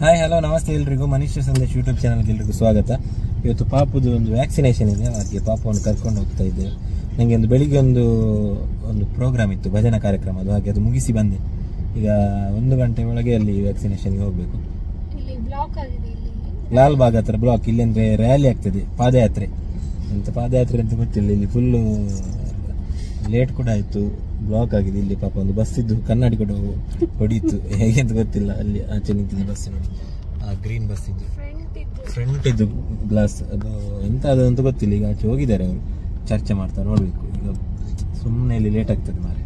Hi hello ನಮಸ್ತೆ ಎಲ್ರಿಗೂ ಮನುಷ್ಯ ಸಂದೇಶ್ ಯೂಟ್ಯೂಬ್ ಚಾನಲ್ಗೆ ಎಲ್ರಿಗೂ ಸ್ವಾಗತ. ಇವತ್ತು ಪಾಪುದು ಒಂದು ವ್ಯಾಕ್ಸಿನೇಷನ್ ಇದೆ, ಹಾಗೆ ಪಾಪವನ್ನು ಕರ್ಕೊಂಡು ಹೋಗ್ತಾ ಇದ್ದೆ. ನನಗೆ ಒಂದು ಬೆಳಿಗ್ಗೆ ಒಂದು ಪ್ರೋಗ್ರಾಮ್ ಇತ್ತು, ಭಜನಾ ಕಾರ್ಯಕ್ರಮ, ಹಾಗೆ ಅದು ಮುಗಿಸಿ ಬಂದೆ. ಈಗ 1 ಗಂಟೆ ಒಳಗೆ ಅಲ್ಲಿ ವ್ಯಾಕ್ಸಿನೇಷನ್ಗೆ ಹೋಗಬೇಕು. ಲಾಲ್ ಬಾಗ್ ಹತ್ರ ಬ್ಲಾಕ್, ಇಲ್ಲಿ ಅಂದರೆ ರ್ಯಾಲಿ ಆಗ್ತದೆ, ಪಾದಯಾತ್ರೆ. ಎಂತ ಪಾದಯಾತ್ರೆ ಅಂತ ಗೊತ್ತಿಲ್ಲ, ಇಲ್ಲಿ ಫುಲ್ಲು ಲೇಟ್ ಕೂಡ ಆಯಿತು, ಬ್ಲಾಕ್ ಆಗಿದೆ. ಇಲ್ಲಿ ಪಾಪ ಒಂದು ಬಸ್ ಇದ್ದು ಕನ್ನಡಿ ಕೂಡ ಹೊಡೀತು, ಹೇಗೆ ಅಂತ ಗೊತ್ತಿಲ್ಲ. ಅಲ್ಲಿ ಆಚೆ ನಿಂತಿದೆ ಬಸ್ ನೋಡಿ, ಆ ಗ್ರೀನ್ ಬಸ್ ಇದ್ದು ಫ್ರಂಟ್ ಇದ್ದು ಗ್ಲಾಸ್, ಅದು ಎಂತ ಅದು ಅಂತ ಗೊತ್ತಿಲ್ಲ. ಈಗ ಆಚೆ ಹೋಗಿದ್ದಾರೆ ಅವರು, ಚರ್ಚೆ ಮಾಡ್ತಾರೆ, ನೋಡಬೇಕು. ಈಗ ಸುಮ್ಮನೆ ಇಲ್ಲಿ ಲೇಟ್ ಆಗ್ತದೆ ಮಾರೆ.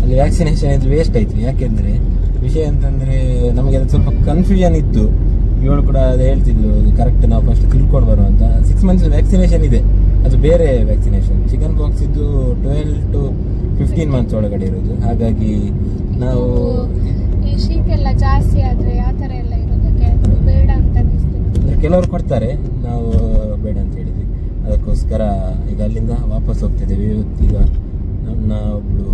ಅಲ್ಲಿ ವ್ಯಾಕ್ಸಿನೇಷನ್ ಇದು ವೇಸ್ಟ್ ಆಯ್ತು. ಯಾಕೆಂದ್ರೆ ವಿಷಯ ಅಂತಂದ್ರೆ ನಮಗೆ ಅದು ಸ್ವಲ್ಪ ಕನ್ಫ್ಯೂಷನ್ ಇತ್ತು. ಇವಳು ಕೂಡ ಅದು ಹೇಳ್ತಿದ್ಲು, ಕರೆಕ್ಟ್ ನಾವು ಫಸ್ಟ್ ತಿಳ್ಕೊಂಡು ಬರುವಂತ. 6 months ವ್ಯಾಕ್ಸಿನೇಷನ್ ಇದೆ, ಅದು ಬೇರೆ ವ್ಯಾಕ್ಸಿನೇಷನ್. ಚಿಕನ್ ಪಾಕ್ಸ್ ಇದ್ದು 12 to 15 months ಒಳಗಡೆ ಇರೋದು. ಹಾಗಾಗಿ ನಾವು ಶೀತ ಎಲ್ಲ ಜಾಸ್ತಿ ಆದ್ರೆ ಆ ತರ ಎಲ್ಲ ಇರೋದಕ್ಕೆ ಬೇಡ ಅಂತ ಅಂದ್ರೆ ಕೆಲವರು ಕೊಡ್ತಾರೆ, ನಾವು ಬೇಡ ಅಂತ ಹೇಳಿದ್ವಿ. ಅದಕ್ಕೋಸ್ಕರ ಈಗ ಅಲ್ಲಿಂದ ವಾಪಸ್ ಹೋಗ್ತಿದ್ದೇವೆ. ಈಗ ನನ್ನ ಒಬ್ಳು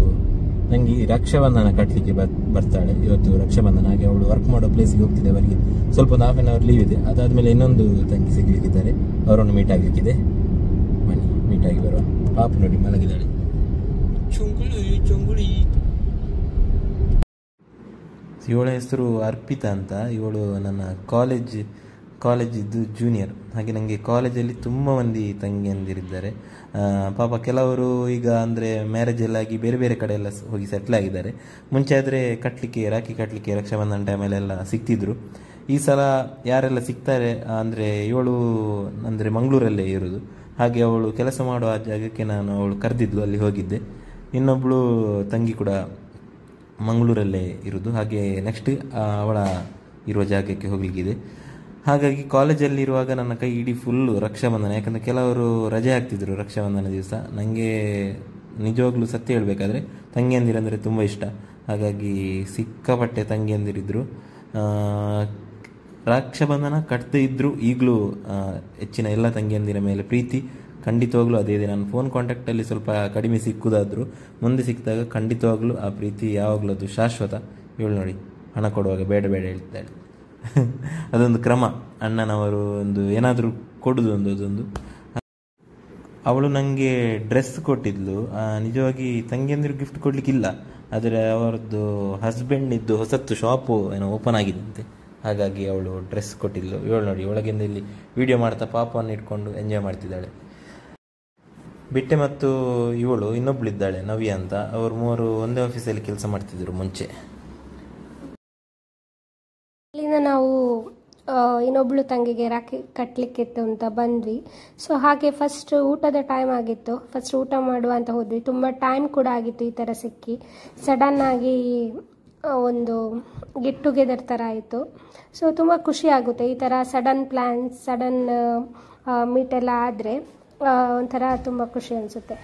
ತಂಗಿ ರಕ್ಷಾಬಂಧನ ಕಟ್ಟಲಿಕ್ಕೆ ಬರ್ತಾಳೆ ಇವತ್ತು. ರಕ್ಷಾಬಂಧನ, ಹಾಗೆ ಅವಳು ವರ್ಕ್ ಮಾಡೋ ಪ್ಲೇಸ್ಗೆ ಹೋಗ್ತಿದೆ. ಅವರಿಗೆ ಸ್ವಲ್ಪ ಒಂದು 1/2 hour ಲೀವ್ ಇದೆ. ಅದಾದ್ಮೇಲೆ ಇನ್ನೊಂದು ತಂಗಿ ಸಿಗ್ಲಿಕ್ಕಿದ್ದಾರೆ, ಅವರನ್ನು ಮೀಟ್ ಆಗ್ಲಿಕ್ಕಿದೆ. ಬನ್ನಿ ಮೀಟ್ ಆಗಿ ಬರುವ. ಪಾಪ ನೋಡಿ ಮಲಗಿದ್ದಾಳೆ, ಚುಂಗುಳಿ. ಇವಳ ಹೆಸರು ಅರ್ಪಿತಾ ಅಂತ. ಇವಳು ನನ್ನ ಕಾಲೇಜಿದ್ದು ಜೂನಿಯರ್. ಹಾಗೆ ನನಗೆ ಕಾಲೇಜಲ್ಲಿ ತುಂಬ ಮಂದಿ ತಂಗಿಯಂದಿರಿದ್ದಾರೆ. ಪಾಪ ಕೆಲವರು ಈಗ ಅಂದರೆ ಮ್ಯಾರೇಜಲ್ಲಾಗಿ ಬೇರೆ ಬೇರೆ ಕಡೆ ಎಲ್ಲ ಹೋಗಿ ಸೆಟ್ಲ್ ಆಗಿದ್ದಾರೆ. ಮುಂಚೆ ಆದರೆ ರಾಖಿ ಕಟ್ಟಲಿಕ್ಕೆ ರಕ್ಷಾಬಂಧನ ಟೈಮಲ್ಲೆಲ್ಲ ಸಿಗ್ತಿದ್ರು. ಈ ಸಲ ಯಾರೆಲ್ಲ ಸಿಗ್ತಾರೆ ಅಂದರೆ ಇವಳು ಅಂದರೆ ಮಂಗಳೂರಲ್ಲೇ ಇರೋದು. ಹಾಗೆ ಅವಳು ಕೆಲಸ ಮಾಡುವ ಜಾಗಕ್ಕೆ ಅವಳು ಕರೆದಿದ್ಲು, ಅಲ್ಲಿ ಹೋಗಿದ್ದೆ. ಇನ್ನೊಬ್ಬಳು ತಂಗಿ ಕೂಡ ಮಂಗಳೂರಲ್ಲೇ ಇರೋದು. ಹಾಗೆ ನೆಕ್ಸ್ಟ್ ಅವಳ ಇರುವ ಜಾಗಕ್ಕೆ ಹೋಗ್ಲಿಕ್ಕಿದೆ. ಹಾಗಾಗಿ ಕಾಲೇಜಲ್ಲಿರುವಾಗ ನನ್ನ ಕೈ ಇಡೀ ಫುಲ್ಲು ರಕ್ಷಾಬಂಧನ. ಯಾಕಂದರೆ ಕೆಲವರು ರಜೆ ಹಾಕ್ತಿದ್ರು ರಕ್ಷಾಬಂಧನ ದಿವಸ. ನನಗೆ ನಿಜವಾಗ್ಲೂ ಸತ್ಯ ಹೇಳಬೇಕಾದ್ರೆ ತಂಗಿಯಂದಿರಂದರೆ ತುಂಬ ಇಷ್ಟ. ಹಾಗಾಗಿ ಸಿಕ್ಕಾಪಟ್ಟೆ ತಂಗಿಯಂದಿರಿದ್ರು. ರಕ್ಷಾಬಂಧನ ಕಟ್ತೇ ಇದ್ದರೂ ಈಗಲೂ ಹೆಚ್ಚಿನ ಎಲ್ಲ ತಂಗಿಯಂದಿರ ಮೇಲೆ ಪ್ರೀತಿ ಖಂಡಿತವಾಗ್ಲೂ ಅದೇ ಇದೆ. ನಾನು ಫೋನ್ ಕಾಂಟ್ಯಾಕ್ಟಲ್ಲಿ ಸ್ವಲ್ಪ ಕಡಿಮೆ ಸಿಕ್ಕುದಾದರೂ ಮುಂದೆ ಸಿಕ್ಕಿದಾಗ ಖಂಡಿತವಾಗ್ಲೂ ಆ ಪ್ರೀತಿ ಯಾವಾಗಲೂ ಅದು ಶಾಶ್ವತ. ಇವಳು ನೋಡಿ, ಹಣ ಕೊಡುವಾಗ ಬೇಡ ಹೇಳ್ತಾಳೆ. ಅದೊಂದು ಕ್ರಮ, ಅಣ್ಣನವರು ಒಂದು ಏನಾದರೂ ಕೊಡುದು ಅದೊಂದು. ಅವಳು ನನಗೆ ಡ್ರೆಸ್ ಕೊಟ್ಟಿದ್ಲು. ನಿಜವಾಗಿ ತಂಗಿಯಂದಿರು ಗಿಫ್ಟ್ ಕೊಡ್ಲಿಕ್ಕಿಲ್ಲ, ಆದರೆ ಅವರದ್ದು ಹಸ್ಬೆಂಡ್ ಇದ್ದು ಹೊಸತ್ತು ಶಾಪು ಏನೋ ಓಪನ್ ಆಗಿದ್ದಂತೆ, ಹಾಗಾಗಿ ಅವಳು ಡ್ರೆಸ್ ಕೊಟ್ಟಿದ್ಲು. ಇವಳು ನೋಡಿ, ಒಳಗಿಂದ ಇಲ್ಲಿ ವಿಡಿಯೋ ಮಾಡ್ತಾ ಪಾಪವನ್ನು ಇಟ್ಕೊಂಡು ಎಂಜಾಯ್ ಮಾಡ್ತಿದ್ದಾಳೆ. ಬಿಟ್ಟೆ ಮತ್ತು ಇವಳು ಇನ್ನೊಬ್ಳಿದ್ದಾಳೆ ನವ್ಯ ಅಂತ. ಅವರು 3 ಒಂದೇ ಆಫೀಸಲ್ಲಿ ಕೆಲಸ ಮಾಡ್ತಿದ್ರು ಮುಂಚೆ. ಅಲ್ಲಿಂದ ನಾವು ಇನ್ನೊಬ್ಳು ತಂಗಿಗೆ ರಾಖಿ ಕಟ್ಟಲಿಕ್ಕಿತ್ತು ಅಂತ ಬಂದ್ವಿ. ಸೊ ಹಾಗೆ ಫಸ್ಟ್ ಊಟದ ಟೈಮ್ ಆಗಿತ್ತು, ಫಸ್ಟ್ ಊಟ ಮಾಡುವ ಅಂತ ಹೋದ್ವಿ. ತುಂಬ ಟೈಮ್ ಕೂಡ ಆಗಿತ್ತು ಈ ಥರ ಸಿಕ್ಕಿ. ಸಡನ್ನಾಗಿ ಒಂದು ಗೆಟ್ ಟುಗೆದರ್ ಥರ ಆಯಿತು. ಸೊ ತುಂಬ ಖುಷಿ ಆಗುತ್ತೆ ಈ ಥರ ಸಡನ್ ಪ್ಲ್ಯಾನ್ಸ್, ಸಡನ್ ಮೀಟ್ ಎಲ್ಲ ಆದರೆ ಒಂಥರ ತುಂಬ ಖುಷಿ ಅನಿಸುತ್ತೆ.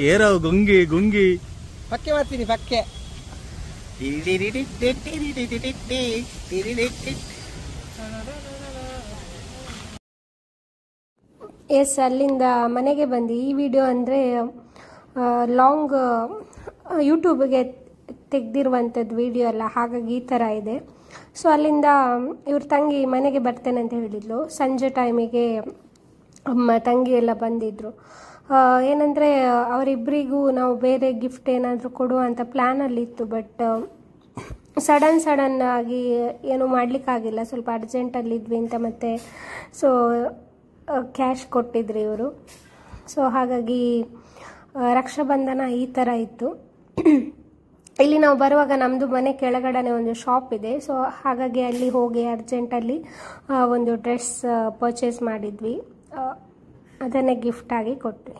ಏರಾವ್ ಗುಂಗಿ ಪಕ್ಕೆ ಮಾಡ್ತೀನಿ ಪಕ್ಕೆ. ಎಸ್, ಅಲ್ಲಿಂದ ಮನೆಗೆ ಬಂದು ಈ ವಿಡಿಯೋ ಅಂದರೆ ಲಾಂಗ್ ಯೂಟ್ಯೂಬ್ಗೆ ತೆಗೆದಿರುವಂಥದ್ದು ವಿಡಿಯೋ ಅಲ್ಲ, ಹಾಗಾಗಿ ಈ ಥರ ಇದೆ. ಸೊ ಅಲ್ಲಿಂದ ಇವ್ರ ತಂಗಿ ಮನೆಗೆ ಬರ್ತೇನೆ ಅಂತ ಹೇಳಿದ್ಲು. ಸಂಜೆ ಟೈಮಿಗೆ ಅಮ್ಮ ತಂಗಿ ಎಲ್ಲ ಬಂದಿದ್ದರು. ಏನಂದರೆ ಅವರಿಬ್ಬರಿಗೂ ನಾವು ಬೇರೆ ಗಿಫ್ಟ್ ಏನಾದರೂ ಕೊಡುವ ಅಂತ ಪ್ಲ್ಯಾನಲ್ಲಿತ್ತು. ಬಟ್ ಸಡನ್ ಆಗಿ ಏನು ಮಾಡಲಿಕ್ಕಾಗಿಲ್ಲ, ಸ್ವಲ್ಪ ಅರ್ಜೆಂಟಲ್ಲಿದ್ವಿ ಅಂತ. ಮತ್ತು ಸೊ ಕ್ಯಾಶ್ ಕೊಟ್ಟಿದ್ರು ಇವರು. ಸೊ ಹಾಗಾಗಿ ರಕ್ಷಾಬಂಧನ ಈ ಥರ ಇತ್ತು. ಇಲ್ಲಿ ನಾವು ಬರುವಾಗ ನಮ್ಮದು ಮನೆ ಕೆಳಗಡೆ ಒಂದು ಶಾಪ್ ಇದೆ. ಸೊ ಹಾಗಾಗಿ ಅಲ್ಲಿ ಹೋಗಿ ಅರ್ಜೆಂಟಲ್ಲಿ ಒಂದು ಡ್ರೆಸ್ ಪರ್ಚೇಸ್ ಮಾಡಿದ್ವಿ, ಅದನ್ನೇ ಗಿಫ್ಟಾಗಿ ಕೊಟ್ವಿ.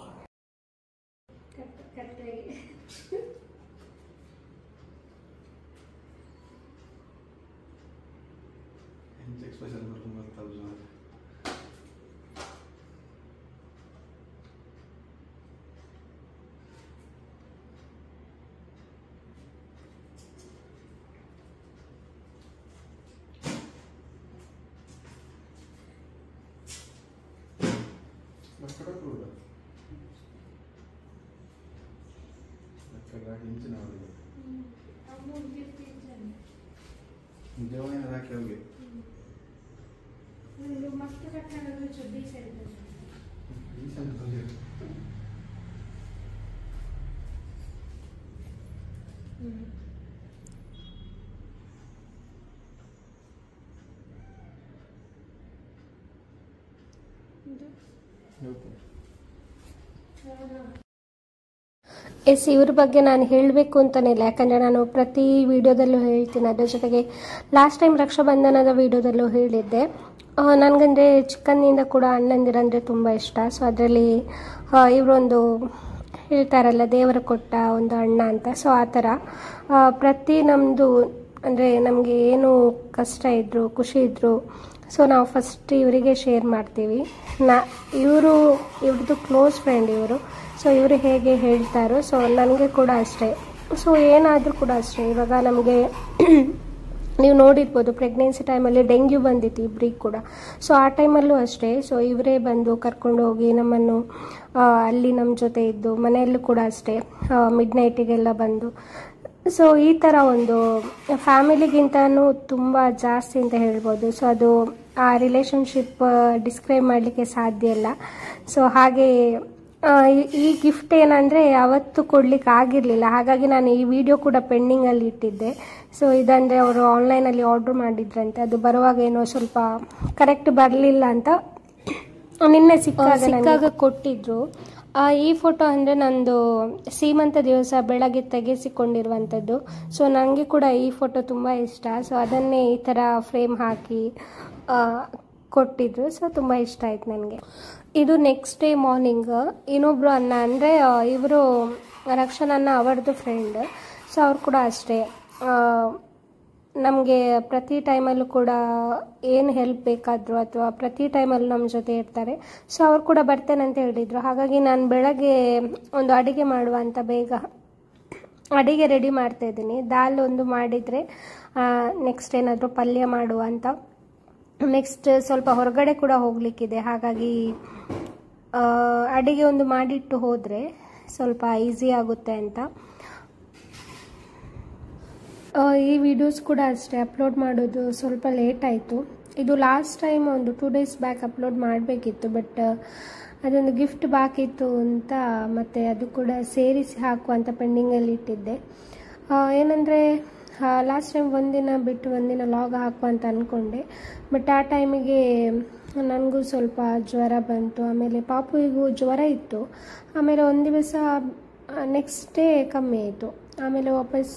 ಎಸ್, ಇವ್ರ ಬಗ್ಗೆ ನಾನು ಹೇಳಬೇಕು ಅಂತಲೇ ಇಲ್ಲ, ಯಾಕಂದರೆ ನಾನು ಪ್ರತಿ ವಿಡಿಯೋದಲ್ಲೂ ಹೇಳ್ತೀನಿ. ಅದ್ರ ಜೊತೆಗೆ ಲಾಸ್ಟ್ ಟೈಮ್ ರಕ್ಷಾಬಂಧನದ ವಿಡಿಯೋದಲ್ಲೂ ಹೇಳಿದ್ದೆ. ನನಗಂದರೆ ಚಿಕ್ಕಂದಿನಿಂದ ಕೂಡ ಅಣ್ಣಂದಿರಂದರೆ ತುಂಬ ಇಷ್ಟ. ಸೊ ಅದರಲ್ಲಿ ಇವರೊಂದು ಹೇಳ್ತಾರಲ್ಲ, ದೇವರು ಕೊಟ್ಟ ಒಂದು ಅಣ್ಣ ಅಂತ. ಸೊ ಆ ಥರ ಪ್ರತಿ ನಮ್ಮದು ಅಂದರೆ ನಮಗೆ ಏನು ಕಷ್ಟ ಇದ್ದರು, ಖುಷಿ ಇದ್ದರು, ಸೊ ನಾವು ಫಸ್ಟ್ ಇವರಿಗೆ ಶೇರ್ ಮಾಡ್ತೀವಿ. ಇವ್ರದ್ದು ಕ್ಲೋಸ್ ಫ್ರೆಂಡ್ ಇವರು. ಸೊ ಇವರು ಹೇಗೆ ಹೇಳ್ತಾರೋ ಸೊ ನನಗೆ ಕೂಡ ಅಷ್ಟೇ. ಸೊ ಏನಾದರೂ ಕೂಡ ಅಷ್ಟೇ. ಇವಾಗ ನಮಗೆ ನೀವು ನೋಡಿರ್ಬೋದು, ಪ್ರೆಗ್ನೆನ್ಸಿ ಟೈಮಲ್ಲಿ ಡೆಂಗ್ಯೂ ಬಂದಿತ್ತು ಇಬ್ಬರಿಗೆ ಕೂಡ. ಸೊ ಆ ಟೈಮಲ್ಲೂ ಅಷ್ಟೇ. ಸೊ ಇವರೇ ಬಂದು ಕರ್ಕೊಂಡು ಹೋಗಿ ನಮ್ಮನ್ನು ಅಲ್ಲಿ ನಮ್ಮ ಜೊತೆ ಇದ್ದು, ಮನೆಯಲ್ಲೂ ಕೂಡ ಅಷ್ಟೇ ಮಿಡ್ ನೈಟಿಗೆಲ್ಲ ಬಂದು. ಸೊ ಈ ಥರ ಒಂದು ಫ್ಯಾಮಿಲಿಗಿಂತನೂ ತುಂಬ ಜಾಸ್ತಿ ಅಂತ ಹೇಳ್ಬೋದು. ಸೊ ಅದು ಆ ರಿಲೇಷನ್ಶಿಪ್ ಡಿಸ್ಕ್ರೈಬ್ ಮಾಡಲಿಕ್ಕೆ ಸಾಧ್ಯ ಇಲ್ಲ. ಸೊ ಹಾಗೆ ಈ ಗಿಫ್ಟ್ ಏನಂದರೆ ಅವತ್ತು ಕೊಡ್ಲಿಕ್ಕೆ ಆಗಿರಲಿಲ್ಲ, ಹಾಗಾಗಿ ನಾನು ಈ ವಿಡಿಯೋ ಕೂಡ ಪೆಂಡಿಂಗಲ್ಲಿ ಇಟ್ಟಿದ್ದೆ. ಸೊ ಇದಂದರೆ ಅವರು ಆನ್ಲೈನಲ್ಲಿ ಆರ್ಡ್ರ್ ಮಾಡಿದ್ರಂತೆ, ಅದು ಬರುವಾಗ ಏನೋ ಸ್ವಲ್ಪ ಕರೆಕ್ಟ್ ಬರಲಿಲ್ಲ ಅಂತ ನಿನ್ನೆ ಸಿಕ್ಕಾಗ ಕೊಟ್ಟಿದ್ರು. ಈ ಫೋಟೋ ಅಂದರೆ ನಂದು ಸೀಮಂತ ದಿವಸ ಬೆಳಗ್ಗೆ ತೆಗೆಸಿಕೊಂಡಿರುವಂಥದ್ದು. ಸೊ ನನಗೆ ಕೂಡ ಈ ಫೋಟೋ ತುಂಬ ಇಷ್ಟ. ಸೊ ಅದನ್ನೇ ಈ ಥರ ಫ್ರೇಮ್ ಹಾಕಿ ಕೊಟ್ಟಿದ್ರು. ಸೊ ತುಂಬ ಇಷ್ಟ ಆಯ್ತು ನನಗೆ. ಇದು ನೆಕ್ಸ್ಟ್ ಡೇ ಮಾರ್ನಿಂಗ್ ಇನ್ನೊಬ್ರು ಅಣ್ಣ ಅಂದರೆ ಇವರು ರಕ್ಷಣನ್ನ ಅವರದ್ದು ಫ್ರೆಂಡ್. ಸೊ ಅವ್ರು ಕೂಡ ಅಷ್ಟೇ ನಮಗೆ ಪ್ರತಿ ಟೈಮಲ್ಲೂ ಕೂಡ ಏನು ಹೆಲ್ಪ್ ಬೇಕಾದರೂ ಅಥವಾ ಪ್ರತಿ ಟೈಮಲ್ಲೂ ನಮ್ಮ ಜೊತೆ ಇರ್ತಾರೆ. ಸೊ ಅವ್ರು ಕೂಡ ಬರ್ತೇನೆ ಅಂತ ಹೇಳಿದರು. ಹಾಗಾಗಿ ನಾನು ಬೆಳಗ್ಗೆ ಒಂದು ಅಡುಗೆ ಮಾಡುವ ಅಂತ ಬೇಗ ಅಡುಗೆ ರೆಡಿ ಮಾಡ್ತಾಯಿದ್ದೀನಿ. ದಾಲ್ ಒಂದು ಮಾಡಿದರೆ ನೆಕ್ಸ್ಟ್ ಏನಾದರೂ ಪಲ್ಯ ಮಾಡುವ ಅಂತ. ನೆಕ್ಸ್ಟ್ ಸ್ವಲ್ಪ ಹೊರಗಡೆ ಕೂಡ ಹೋಗಲಿಕ್ಕಿದೆ, ಹಾಗಾಗಿ ಅಡುಗೆ ಒಂದು ಮಾಡಿಟ್ಟು ಹೋದರೆ ಸ್ವಲ್ಪ ಈಸಿ ಆಗುತ್ತೆ ಅಂತ. ಈ ವಿಡಿಯೋಸ್ ಕೂಡ ಅಷ್ಟೇ ಅಪ್ಲೋಡ್ ಮಾಡೋದು ಸ್ವಲ್ಪ ಲೇಟ್ ಆಯಿತು. ಇದು ಲಾಸ್ಟ್ ಟೈಮ್ ಒಂದು 2 days ಬ್ಯಾಕ್ ಅಪ್ಲೋಡ್ ಮಾಡಬೇಕಿತ್ತು, ಬಟ್ ಅದೊಂದು ಗಿಫ್ಟ್ ಬಾಕಿ ಇತ್ತು ಅಂತ ಮತ್ತು ಅದು ಕೂಡ ಸೇರಿಸಿ ಹಾಕುವಂತ ಪೆಂಡಿಂಗಲ್ಲಿ ಇಟ್ಟಿದ್ದೆ. ಏನಂದರೆ ಲಾಸ್ಟ್ ಟೈಮ್ ಒಂದಿನ ಬಿಟ್ಟು ಒಂದಿನ ಲಾಗ್ ಹಾಕುವಂತ ಅಂದ್ಕೊಂಡೆ, ಬಟ್ ಆ ಟೈಮಿಗೆ ನನಗೂ ಸ್ವಲ್ಪ ಜ್ವರ ಬಂತು. ಆಮೇಲೆ ಪಾಪುವಿಗೂ ಜ್ವರ ಇತ್ತು. ಆಮೇಲೆ ಒಂದು ದಿವಸ ನೆಕ್ಸ್ಟ್ ಡೇ ಕಮ್ಮಿ ಆಯಿತು. ಆಮೇಲೆ ವಾಪಸ್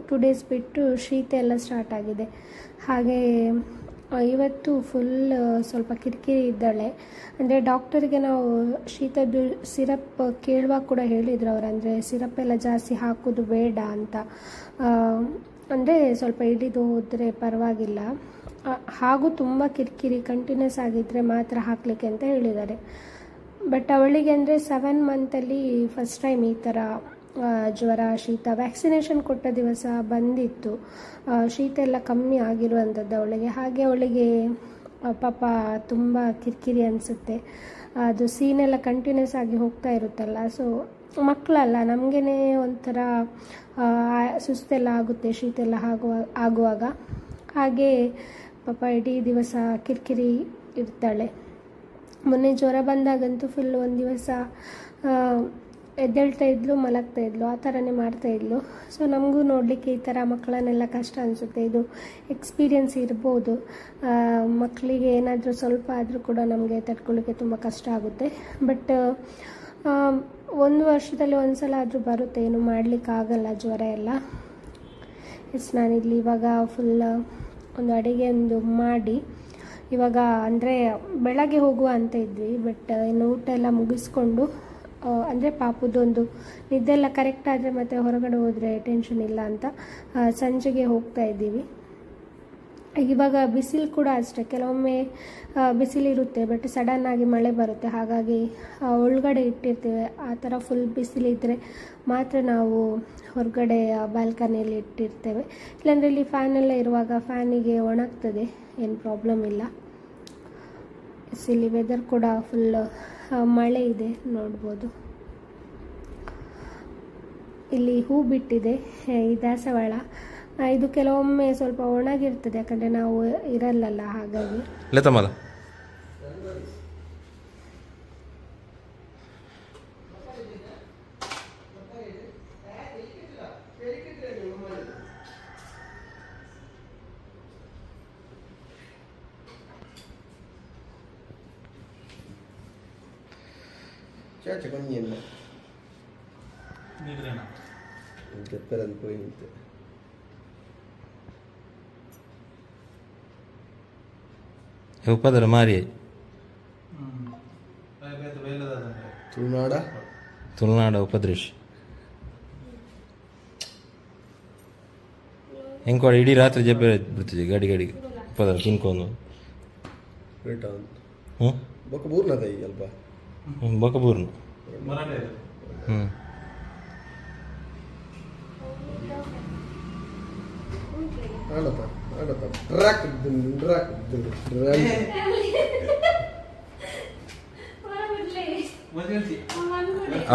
2 days ಬಿಟ್ಟು ಶೀತ ಎಲ್ಲ ಸ್ಟಾರ್ಟ್ ಆಗಿದೆ. ಹಾಗೆ ಇವತ್ತು ಫುಲ್ ಸ್ವಲ್ಪ ಕಿರಿಕಿರಿ ಇದ್ದಾಳೆ. ಅಂದರೆ ಡಾಕ್ಟರಿಗೆ ನಾವು ಶೀತದ್ದು ಸಿರಪ್ ಕೇಳುವಾಗ ಕೂಡ ಹೇಳಿದ್ರು ಅವರು, ಅಂದರೆ ಸಿರಪ್ ಎಲ್ಲ ಜಾಸ್ತಿ ಹಾಕೋದು ಬೇಡ ಅಂತ. ಅಂದರೆ ಸ್ವಲ್ಪ ಹಿಡಿದು ಹೋದರೆ ಪರವಾಗಿಲ್ಲ, ಹಾಗೂ ತುಂಬ ಕಿರಿಕಿರಿ ಕಂಟಿನ್ಯೂಸ್ ಆಗಿದ್ದರೆ ಮಾತ್ರ ಹಾಕಲಿಕ್ಕೆ ಅಂತ ಹೇಳಿದ್ದಾರೆ. ಬಟ್ ಅವಳಿಗೆ ಅಂದರೆ 7 monthಲ್ಲಿ ಫಸ್ಟ್ ಟೈಮ್ ಈ ಥರ ಜ್ವರ ಶೀತ ವ್ಯಾಕ್ಸಿನೇಷನ್ ಕೊಟ್ಟ ದಿವಸ ಬಂದಿತ್ತು. ಶೀತ ಎಲ್ಲ ಕಮ್ಮಿ ಆಗಿರುವಂಥದ್ದು ಅವಳಿಗೆ. ಹಾಗೆ ಅವಳಿಗೆ ಪಾಪ ತುಂಬ ಕಿರಿಕಿರಿ ಅನಿಸುತ್ತೆ. ಅದು ಸೀನೆಲ್ಲ ಕಂಟಿನ್ಯೂಸ್ ಆಗಿ ಹೋಗ್ತಾ ಇರುತ್ತಲ್ಲ. ಸೊ ಮಕ್ಕಳಲ್ಲ, ನಮಗೇ ಒಂಥರ ಸುಸ್ತೆಲ್ಲ ಆಗುತ್ತೆ ಶೀತ ಎಲ್ಲ ಆಗುವಾಗ. ಹಾಗೆ ಪಾಪ ಇಡೀ ದಿವಸ ಕಿರಿಕಿರಿ ಇರ್ತಾಳೆ. ಮೊನ್ನೆ ಜ್ವರ ಬಂದಾಗಂತೂ ಫುಲ್ ಒಂದು ದಿವಸ ಎದ್ದೇಳ್ತಾ ಇದ್ಲು, ಮಲಗ್ತಾ ಇದ್ಲು, ಆ ಥರನೇ ಮಾಡ್ತಾಯಿದ್ಲು. ಸೊ ನಮಗೂ ನೋಡಲಿಕ್ಕೆ ಈ ಥರ ಮಕ್ಕಳನ್ನೆಲ್ಲ ಕಷ್ಟ ಅನಿಸುತ್ತೆ. ಇದು ಎಕ್ಸ್ಪೀರಿಯನ್ಸ್ ಇರ್ಬೋದು, ಮಕ್ಕಳಿಗೆ ಏನಾದರೂ ಸ್ವಲ್ಪ ಆದರೂ ಕೂಡ ನಮಗೆ ತಡ್ಕೊಳ್ಳೋಕ್ಕೆ ತುಂಬ ಕಷ್ಟ ಆಗುತ್ತೆ. ಬಟ್ 1 ವರ್ಷದಲ್ಲಿ ಒಂದು ಸಲ ಆದರೂ ಬರುತ್ತೆ, ಏನು ಮಾಡಲಿಕ್ಕಾಗಲ್ಲ ಜ್ವರ ಎಲ್ಲ. ನಾನಿಲ್ಲಿ ಇವಾಗ ಫುಲ್ ಒಂದು ಅಡುಗೆ ಮಾಡಿ ಇವಾಗ ಅಂದರೆ ಬೆಳಗ್ಗೆ ಹೋಗುವ ಅಂತ ಇದ್ವಿ. ಬಟ್ ಇನ್ನು ಊಟ ಎಲ್ಲ ಮುಗಿಸ್ಕೊಂಡು ಅಂದರೆ ಪಾಪದೊಂದು ನಿದ್ದೆ ಎಲ್ಲ ಕರೆಕ್ಟ್ ಆದರೆ ಮತ್ತು ಹೊರಗಡೆ ಹೋದರೆ ಟೆನ್ಷನ್ ಇಲ್ಲ ಅಂತ ಸಂಜೆಗೆ ಹೋಗ್ತಾ ಇದ್ದೀವಿ. ಇವಾಗ ಬಿಸಿಲು ಕೂಡ ಅಷ್ಟೇ, ಕೆಲವೊಮ್ಮೆ ಬಿಸಿಲಿರುತ್ತೆ ಬಟ್ ಸಡನ್ನಾಗಿ ಮಳೆ ಬರುತ್ತೆ. ಹಾಗಾಗಿ ಒಳಗಡೆ ಇಟ್ಟಿರ್ತೇವೆ. ಆ ಥರ ಫುಲ್ ಬಿಸಿಲಿದ್ದರೆ ಮಾತ್ರ ನಾವು ಹೊರಗಡೆ ಬಾಲ್ಕನಿಯಲ್ಲಿ ಇಟ್ಟಿರ್ತೇವೆ. ಇಲ್ಲಾಂದರೆ ಇಲ್ಲಿ ಫ್ಯಾನೆಲ್ಲ ಇರುವಾಗ ಫ್ಯಾನಿಗೆ ಒಣಗ್ತದೆ, ಏನು ಪ್ರಾಬ್ಲಮ್ ಇಲ್ಲ. ಇಲ್ಲಿ ವೆದರ್ ಕೂಡ ಫುಲ್ ಮಳೆ ಇದೆ, ನೋಡ್ಬೋದು. ಇಲ್ಲಿ ಹೂ ಬಿಟ್ಟಿದೆ, ಈ ದಾಸವಾಳ. ಇದು ಕೆಲವೊಮ್ಮೆ ಸ್ವಲ್ಪ ಒಣಗಿರ್ತದೆ, ಯಾಕಂದರೆ ನಾವು ಇರಲ್ಲಲ್ಲ, ಹಾಗಾಗಿ. Certo, con niente. Migrena. Che per un po' niente. ಉಪದ್ರ ಮಾರಿ ತುಳುನಾಡ ಉಪದ್ರೇಶ್ ಹೆಂಗೆ ಇಡೀ ರಾತ್ರಿ ಜಬ್ಬೆ ಬಿಡ್ತಿದ್ದೆ ಗಾಡಿಗೆ ಉಪದ್ರ ತಿನ್ಕೊಂಡು. ಹ್ಞೂ ಬೊಕ್ಕಬೂರ್ನದ ಈಗ ಅಲ್ಪ ಬೊಕ್ಕಬೂರ್ನು. ಹ್ಞೂ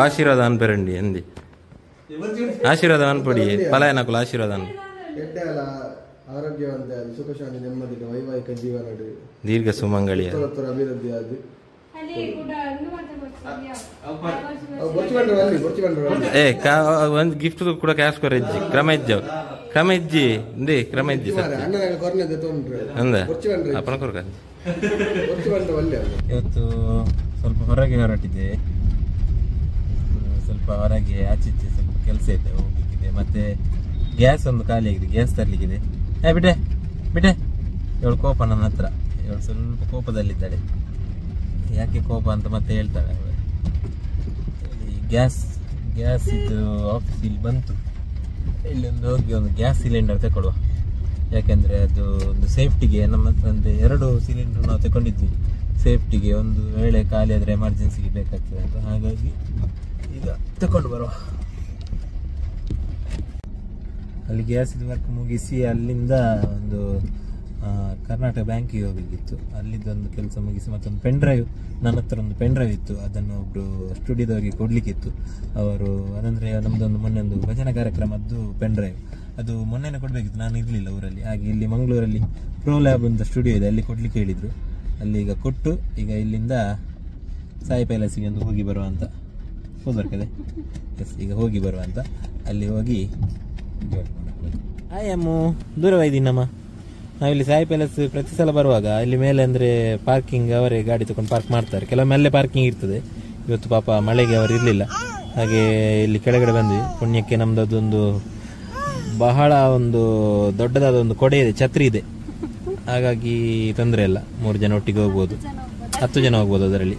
ಆಶೀರ್ವಾದ ಅನ್ಪೇರಂడి అంది ఆశీర్వాదం అనిపడి పలాయనకులు ఆశీర్వాదం ಆರೋಗ್ಯವಂತ ಸುಖ ಶಾಂತಿ ನೆಮ್ಮದಿ ವೈವಾಹಿಕ ಜೀವನ ದೀರ್ಘ ಸುಮಂಗಳಿ ಅಭಿವೃದ್ಧಿ ಅದು. ಒಂದು ಗಿಫ್ಟ್ ಕೂಡ ಕ್ಯಾಶ್ ಕೊರಜ್ಜಿ ಕ್ರಮಜ್ಜಿ ಇಂದೇ ಕ್ರಮಜ್ಜಿ ಅಂದ ಅಪ್ಪನ ಕೊರಕ. ಇವತ್ತು ಸ್ವಲ್ಪ ಹೊರಗೆ ಹೊರಟಿದ್ದೆ, ಸ್ವಲ್ಪ ಹೊರಗೆ ಆಚೆ ಸ್ವಲ್ಪ ಕೆಲಸ ಇದೆ, ಹೋಗ್ಲಿಕ್ಕಿದೆ. ಮತ್ತೆ ಗ್ಯಾಸ್ ಒಂದು ಖಾಲಿ ಆಗಿದೆ, ಗ್ಯಾಸ್ ತರಲಿಕ್ಕಿದೆ. ಬಿಟ್ಟೆ ಬಿಟ್ಟೆ ಇವಳು ಕೋಪ ನನ್ನ ಹತ್ರ, ಇವಳು ಸ್ವಲ್ಪ ಕೋಪದಲ್ಲಿದ್ದಾಳೆ. ಯಾಕೆ ಕೋಪ ಅಂತ ಮತ್ತೆ ಹೇಳ್ತಾಳೆ. ಗ್ಯಾಸ್ ಇದು ಆಫೀಸ್ ಇಲ್ಲಿ ಬಂತು, ಇಲ್ಲೊಂದು ಹೋಗಿ ಒಂದು ಗ್ಯಾಸ್ ಸಿಲಿಂಡರ್ ತಗೊಳ್ಳುವ. ಯಾಕೆಂದರೆ ಅದು ಒಂದು ಸೇಫ್ಟಿಗೆ, ನಮ್ಮ ಹತ್ರ ಒಂದು 2 ಸಿಲಿಂಡರ್ ನಾವು ತಗೊಂಡಿದ್ವಿ ಸೇಫ್ಟಿಗೆ, ಒಂದು ವೇಳೆ ಖಾಲಿ ಆದರೆ ಎಮರ್ಜೆನ್ಸಿಗೆ ಬೇಕಾಗ್ತದೆ ಅಂತ. ಹಾಗಾಗಿ ಈಗ ತಗೊಂಡು ಬರುವ. ಅಲ್ಲಿ ಗ್ಯಾಸಿದ ವರ್ಕ್ ಮುಗಿಸಿ ಅಲ್ಲಿಂದ ಒಂದು ಕರ್ನಾಟಕ ಬ್ಯಾಂಕಿಗೆ ಹೋಗಬೇಕಿತ್ತು. ಅಲ್ಲಿದ್ದೊಂದು ಕೆಲಸ ಮುಗಿಸಿ ಮತ್ತೊಂದು ಪೆನ್ ಡ್ರೈವ್, ನನ್ನ ಹತ್ರ ಒಂದು ಪೆನ್ ಡ್ರೈವ್ ಇತ್ತು, ಅದನ್ನು ಒಬ್ಬರು ಸ್ಟುಡಿಯೋದವರಿಗೆ ಕೊಡಲಿಕ್ಕಿತ್ತು. ಅವರು ಅದಂದರೆ ನಮ್ಮದೊಂದು ಮೊನ್ನೆ ಒಂದು ಭಜನಾ ಕಾರ್ಯಕ್ರಮದ್ದು ಪೆನ್ ಡ್ರೈವ್, ಅದು ಮೊನ್ನೆನೇ ಕೊಡಬೇಕಿತ್ತು, ನಾನು ಇರಲಿಲ್ಲ ಊರಲ್ಲಿ. ಹಾಗೆ ಇಲ್ಲಿ ಮಂಗಳೂರಲ್ಲಿ ಪ್ರೋ ಲ್ಯಾಬ್ ಅಂತ ಸ್ಟುಡಿಯೋ ಇದೆ, ಅಲ್ಲಿ ಕೊಡಲಿಕ್ಕೆ ಹೇಳಿದರು. ಅಲ್ಲಿ ಈಗ ಕೊಟ್ಟು ಈಗ ಇಲ್ಲಿಂದ ಸಾಯಿ ಪ್ಯಾಲೇಸಿಗೆ ಒಂದು ಹೋಗಿ ಬರುವ ಅಂತ ಹೋದರ್ಕದೆ. ಎಸ್, ಈಗ ಹೋಗಿ ಬರುವ ಅಂತ ಅಲ್ಲಿ ಹೋಗಿ. ಆಯಮ್ಮು ದೂರವಾಯ್ದಿನಮ್ಮ. ನಾವಿಲ್ಲಿ ಸಾಯಿ ಪ್ಯಾಲೇಸ್ ಪ್ರತಿ ಸಲ ಬರುವಾಗ ಇಲ್ಲಿ ಮೇಲೆ ಅಂದರೆ ಪಾರ್ಕಿಂಗ್ ಅವರೇ ಗಾಡಿ ತಗೊಂಡು ಪಾರ್ಕ್ ಮಾಡ್ತಾರೆ, ಕೆಲವೊಮ್ಮೆ ಅಲ್ಲೇ ಪಾರ್ಕಿಂಗ್ ಇರ್ತದೆ. ಇವತ್ತು ಪಾಪ ಮಳೆಗೆ ಅವರು ಇರಲಿಲ್ಲ, ಹಾಗೆ ಇಲ್ಲಿ ಕೆಳಗಡೆ ಬಂದ್ವಿ. ಪುಣ್ಯಕ್ಕೆ ನಮ್ಮದೊಂದು ಬಹಳ ಒಂದು ದೊಡ್ಡದಾದ ಒಂದು ಕೊಡೆ ಇದೆ, ಛತ್ರಿ ಇದೆ, ಹಾಗಾಗಿ ತೊಂದರೆ ಇಲ್ಲ. 3 ಜನ ಒಟ್ಟಿಗೆ ಹೋಗ್ಬೋದು, 10 ಜನ ಹೋಗ್ಬೋದು ಅದರಲ್ಲಿ.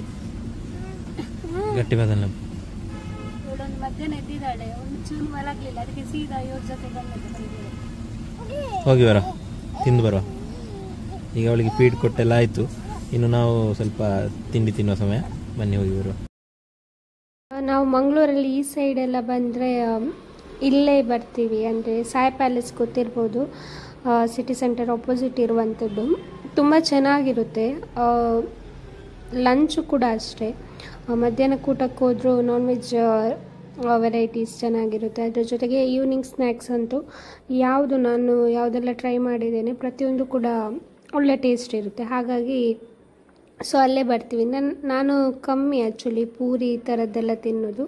ಗಟ್ಟಿ ಬದಲ ಹೋಗಿ ಬರ, ತಿಂದು ಬರುವ. ಈಗ ಅವಳಿಗೆ ಫೀಡ್ ಕೊಟ್ಟೆಲ್ಲ ಆಯಿತು, ಇನ್ನು ನಾವು ಸ್ವಲ್ಪ ತಿಂಡಿ ತಿನ್ನುವ ಸಮಯ. ಬನ್ನಿ ಹೋಗಿ ಬರುವ. ನಾವು ಮಂಗಳೂರಲ್ಲಿ ಈ ಸೈಡ್ ಎಲ್ಲ ಬಂದರೆ ಇಲ್ಲೇ ಬರ್ತೀವಿ. ಅಂದರೆ ಸಾಯಿ ಪ್ಯಾಲೇಸ್ ಗೊತ್ತಿರ್ಬೋದು, ಸಿಟಿ ಸೆಂಟರ್ ಆಪೋಸಿಟ್ ಇರುವಂಥದ್ದು. ತುಂಬ ಚೆನ್ನಾಗಿರುತ್ತೆ. ಲಂಚು ಕೂಡ ಅಷ್ಟೇ. ಮಧ್ಯಾಹ್ನ ಊಟಕ್ಕೆ ಹೋದರೂ ನಾನ್ ವೆಜ್ ವೆರೈಟೀಸ್ ಚೆನ್ನಾಗಿರುತ್ತೆ. ಅದ್ರ ಜೊತೆಗೆ ಈವ್ನಿಂಗ್ ಸ್ನ್ಯಾಕ್ಸ್ ಅಂತೂ ಯಾವುದೆಲ್ಲ ಟ್ರೈ ಮಾಡಿದ್ದೇನೆ ಪ್ರತಿಯೊಂದು ಕೂಡ ಒಳ್ಳೆ ಟೇಸ್ಟ್ ಇರುತ್ತೆ. ಹಾಗಾಗಿ ಸೊ ಅಲ್ಲೇ ಬರ್ತೀವಿ. ನಾನು ಕಮ್ಮಿ ಆ್ಯಕ್ಚುಲಿ ಪೂರಿ ಈ ಥರದ್ದೆಲ್ಲ ತಿನ್ನೋದು,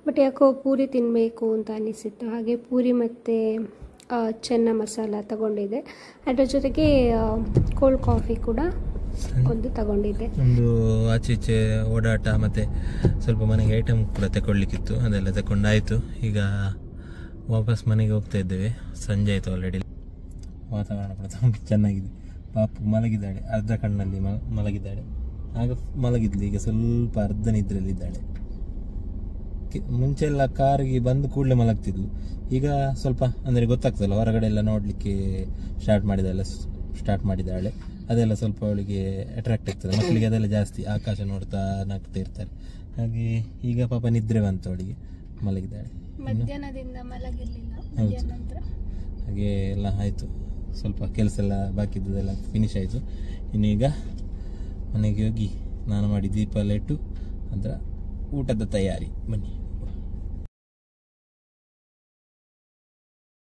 ಬಟ್ ಯಾಕೋ ಪೂರಿ ತಿನ್ನಬೇಕು ಅಂತ ಅನಿಸಿತ್ತು. ಹಾಗೆ ಪೂರಿ ಮತ್ತು ಚೆನ್ನ ಮಸಾಲ ತಗೊಂಡಿದ್ದೆ. ಅದರ ಜೊತೆಗೆ ಕೋಲ್ಡ್ ಕಾಫಿ ಕೂಡ ಒಂದು ತಗೊಂಡಿದ್ದೆ. ಒಂದು ಆಚೆ ಈಚೆ ಓಡಾಟ ಮತ್ತು ಸ್ವಲ್ಪ ಮನೆಗೆ ಐಟಮ್ ಕೂಡ ತಗೊಳ್ಲಿಕ್ಕಿತ್ತು, ಅದೆಲ್ಲ ತಗೊಂಡಾಯಿತು. ಈಗ ವಾಪಸ್ ಮನೆಗೆ ಹೋಗ್ತಾ ಇದ್ದೇವೆ. ಸಂಜೆ ಆಯಿತು ಆಲ್ರೆಡಿ. ವಾತಾವರಣ ಕೂಡ ತುಂಬ ಚೆನ್ನಾಗಿದೆ. ಪಾಪು ಮಲಗಿದ್ದಾಳೆ, ಅರ್ಧ ಕಣ್ಣಲ್ಲಿ ಮಲಗಿದ್ದಾಳೆ. ಆಗ ಮಲಗಿದ್ಲು, ಈಗ ಸ್ವಲ್ಪ ಅರ್ಧ ನಿದ್ರೆಯಲ್ಲಿದ್ದಾಳೆ. ಮುಂಚೆ ಎಲ್ಲ ಕಾರಿಗೆ ಬಂದು ಕೂಡಲೇ ಮಲಗ್ತಿದ್ಲು. ಈಗ ಸ್ವಲ್ಪ ಅಂದರೆ ಗೊತ್ತಾಗ್ತದಲ್ಲ, ಹೊರಗಡೆ ಎಲ್ಲ ನೋಡಲಿಕ್ಕೆ ಸ್ಟಾರ್ಟ್ ಮಾಡಿದ್ದಾಳೆ. ಅದೆಲ್ಲ ಸ್ವಲ್ಪ ಅವಳಿಗೆ ಅಟ್ರಾಕ್ಟ್ ಆಗ್ತದೆ. ಮಕ್ಕಳಿಗೆ ಅದೆಲ್ಲ ಜಾಸ್ತಿ, ಆಕಾಶ ನೋಡ್ತಾ ನಗ್ತಾ ಇರ್ತಾರೆ. ಹಾಗೆ ಈಗ ಪಾಪ ನಿದ್ರೆ ಬಂತು ಅವಳಿಗೆ, ಮಲಗಿದ್ದಾಳೆ. ಮಧ್ಯಾಹ್ನದಿಂದ ಮಲಗಿರಲಿಲ್ಲ. ಹಾಗೆ ಎಲ್ಲ ಆಯಿತು. ಸ್ವಲ್ಪ ಕೆಲಸ ಎಲ್ಲ ಬಾಕಿ ಇದ್ದದೆಲ್ಲ ಫಿನಿಶ್ ಆಯಿತು. ಇನ್ನೀಗ ಮನೆಗೆ ಹೋಗಿ ಸ್ನಾನ ಮಾಡಿ ದೀಪ ಎಲ್ಲ ಇಟ್ಟು ನಂತರ ಊಟದ ತಯಾರಿ. ಬನ್ನಿ.